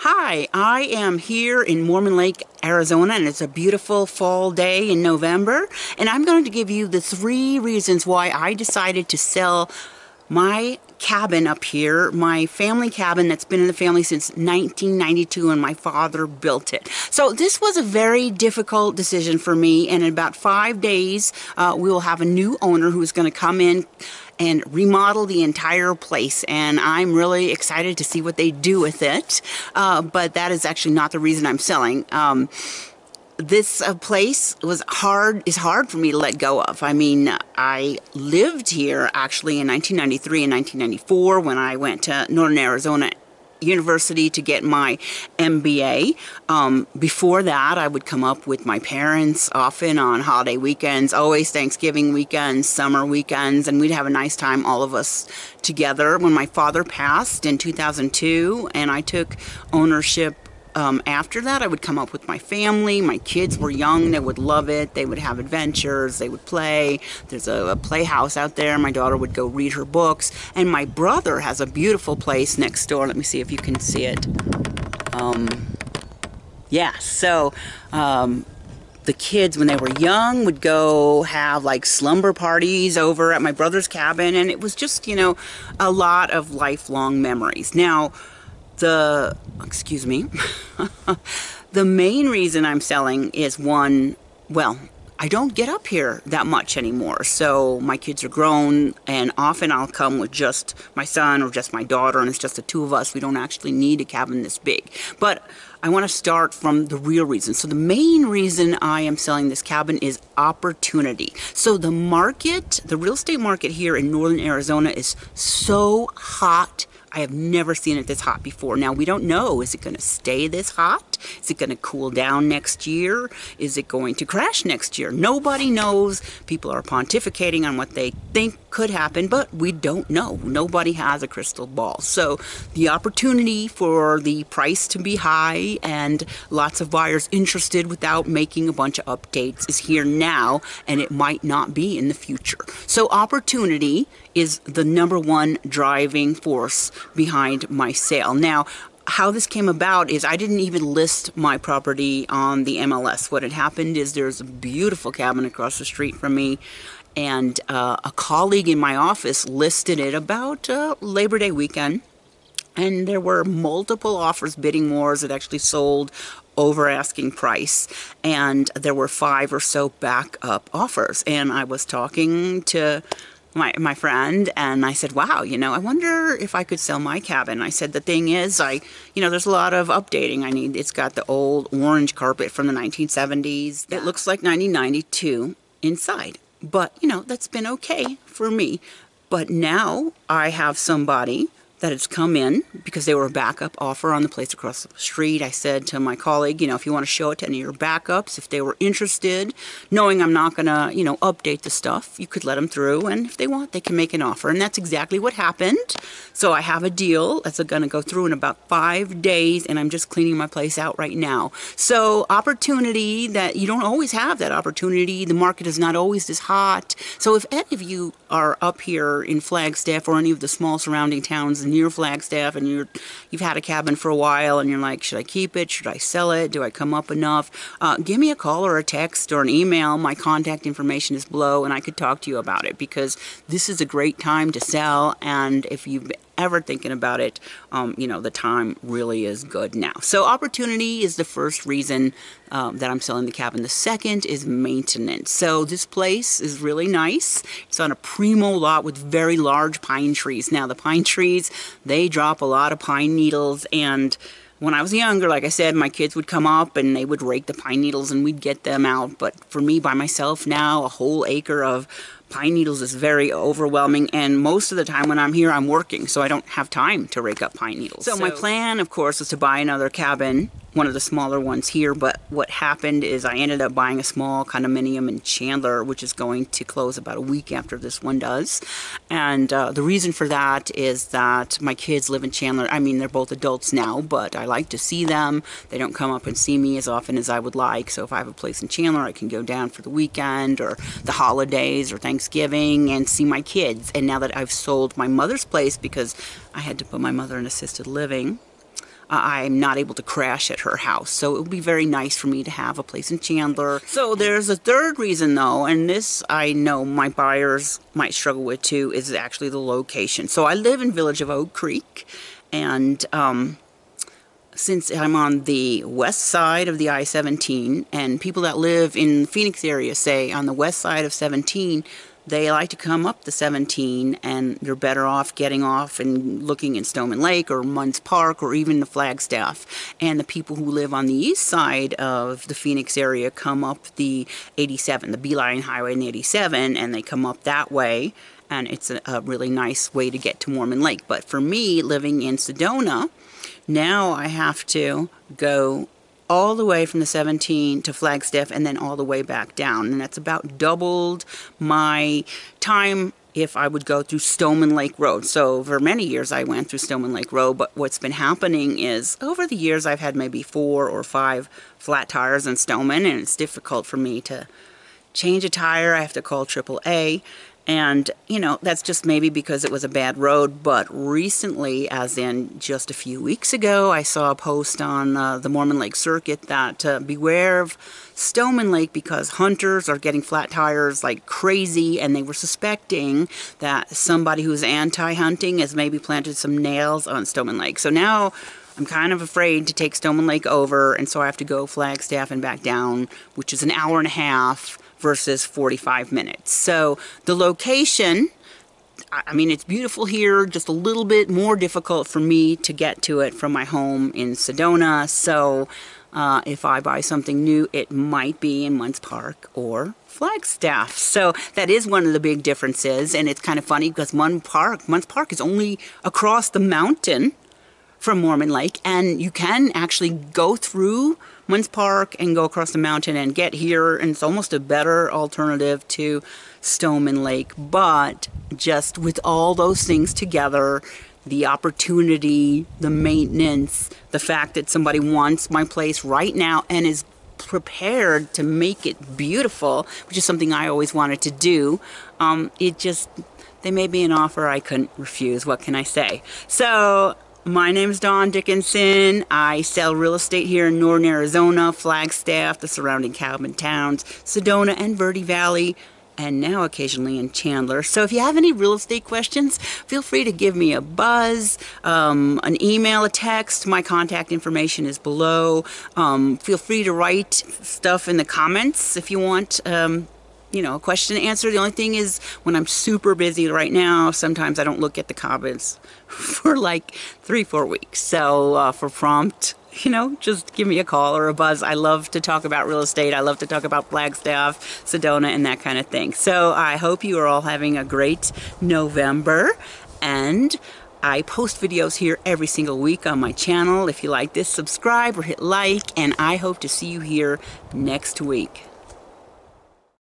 Hi, I am here in Mormon Lake, Arizona, and it's a beautiful fall day in November. And I'm going to give you the 3 reasons why I decided to sell my cabin up here, my family cabin that's been in the family since 1992, and my father built it. So this was a very difficult decision for me, and in about 5 days we will have a new owner who's going to come in and remodel the entire place, and I'm really excited to see what they do with it. But that is actually not the reason I'm selling. This place is hard for me to let go of. I mean, I lived here actually in 1993 and 1994 when I went to Northern Arizona University to get my MBA. Before that, I would come up with my parents often on holiday weekends, always Thanksgiving weekends, summer weekends, and we'd have a nice time, all of us together. When my father passed in 2002 and I took ownership after that, I would come up with my family. My kids were young. They would love it. They would have adventures. They would play. There's a playhouse out there. My daughter would go read her books. And my brother has a beautiful place next door. Let me see if you can see it. Yeah, so the kids, when they were young, would go have like slumber parties over at my brother's cabin. And it was just, you know, a lot of lifelong memories. Now, excuse me, the main reason I'm selling is one, well, I don't get up here that much anymore. So my kids are grown, and often I'll come with just my son or just my daughter, and it's just the 2 of us. We don't actually need a cabin this big. But I want to start from the real reason. So the main reason I am selling this cabin is opportunity. So the market, the real estate market here in Northern Arizona is so hot. I have never seen it this hot before. Now, we don't know. Is it going to stay this hot? Is it going to cool down next year? Is it going to crash next year? Nobody knows. People are pontificating on what they think could happen, but we don't know. Nobody has a crystal ball. So the opportunity for the price to be high and lots of buyers interested without making a bunch of updates is here now, and it might not be in the future. So opportunity is the #1 driving force behind my sale. Now, how this came about is I didn't even list my property on the MLS. What had happened is there's a beautiful cabin across the street from me, and a colleague in my office listed it about Labor Day weekend, and there were multiple offers, bidding wars. It actually sold over asking price, and there were 5 or so backup offers. And I was talking to my friend, and I said, wow, you know, I wonder if I could sell my cabin. I said, the thing is, there's a lot of updating I need. It's got the old orange carpet from the 1970s. It looks like 1992 inside, but, you know, that's been okay for me. But now I have somebody that has come in because they were a backup offer on the place across the street. I said to my colleague, you know, if you want to show it to any of your backups, if they were interested, knowing I'm not going to, you know, update the stuff, you could let them through, and if they want, they can make an offer. And that's exactly what happened. So I have a deal that's going to go through in about 5 days, and I'm just cleaning my place out right now. So opportunity, that you don't always have that opportunity. The market is not always this hot. So if any of you are up here in Flagstaff or any of the small surrounding towns near Flagstaff, and you've had a cabin for a while, and you're like, should I keep it? Should I sell it? Do I come up enough? Give me a call or a text or an email. My contact information is below, and I could talk to you about it, because this is a great time to sell. And if you've ever thinking about it, you know, the time really is good now. So opportunity is the first reason that I'm selling the cabin. The second is maintenance. So this place is really nice. It's on a primo lot with very large pine trees. Now, the pine trees, they drop a lot of pine needles, and when I was younger, like I said, my kids would come up and they would rake the pine needles and we'd get them out. But for me, by myself now, a whole acre of pine needles is very overwhelming, and most of the time when I'm here, I'm working, so I don't have time to rake up pine needles. So my plan, of course, was to buy another cabin, one of the smaller ones here, but what happened is I ended up buying a small condominium in Chandler, which is going to close about a week after this one does. And the reason for that is that my kids live in Chandler. I mean, they're both adults now, but I like to see them. They don't come up and see me as often as I would like, so if I have a place in Chandler, I can go down for the weekend or the holidays or Thanksgiving and see my kids. And now that I've sold my mother's place, because I had to put my mother in assisted living, I'm not able to crash at her house. So it would be very nice for me to have a place in Chandler. So there's a third reason though, and this I know my buyers might struggle with too, is actually the location. So I live in Village of Oak Creek, and since I'm on the west side of the I-17, and people that live in the Phoenix area say on the west side of 17, they like to come up the 17, and they're better off getting off and looking in Stoneman Lake or Munns Park or even the Flagstaff. And the people who live on the east side of the Phoenix area come up the 87, the Beeline Highway and the 87, and they come up that way. And it's a really nice way to get to Mormon Lake. But for me, living in Sedona, now I have to go all the way from the 17 to Flagstaff and then all the way back down. And that's about doubled my time if I would go through Stoneman Lake Road. So for many years I went through Stoneman Lake Road, but what's been happening is over the years I've had maybe 4 or 5 flat tires in Stoneman, and it's difficult for me to change a tire. I have to call AAA. And, you know, that's just maybe because it was a bad road. But recently, as in just a few weeks ago, I saw a post on the Mormon Lake Circuit that beware of Stoneman Lake because hunters are getting flat tires like crazy, and they were suspecting that somebody who's anti-hunting has maybe planted some nails on Stoneman Lake. So now I'm kind of afraid to take Stoneman Lake over, and so I have to go Flagstaff and back down, which is an hour and a half versus 45 minutes. So the location, I mean, it's beautiful here, just a little bit more difficult for me to get to it from my home in Sedona. So if I buy something new, it might be in Munns Park or Flagstaff. So that is one of the big differences, and it's kind of funny because Munns Park is only across the mountain from Mormon Lake, and you can actually go through Munns Park and go across the mountain and get here, and it's almost a better alternative to Stoneman Lake. But just with all those things together, the opportunity, the maintenance, the fact that somebody wants my place right now and is prepared to make it beautiful, which is something I always wanted to do, they made me an offer I couldn't refuse. What can I say? So my name is Dawn Dickenson. I sell real estate here in northern Arizona, Flagstaff, the surrounding cabin towns, Sedona and Verde Valley, and now occasionally in Chandler. So if you have any real estate questions, feel free to give me a buzz, an email, a text. My contact information is below. Feel free to write stuff in the comments if you want a question to answer. The only thing is, when I'm super busy right now, sometimes I don't look at the comments for like 3-4 weeks. So for prompt, just give me a call or a buzz. I love to talk about real estate. I love to talk about Flagstaff, Sedona, and that kind of thing. So I hope you are all having a great November, and I post videos here every single week on my channel. If you like this, subscribe or hit like, and I hope to see you here next week.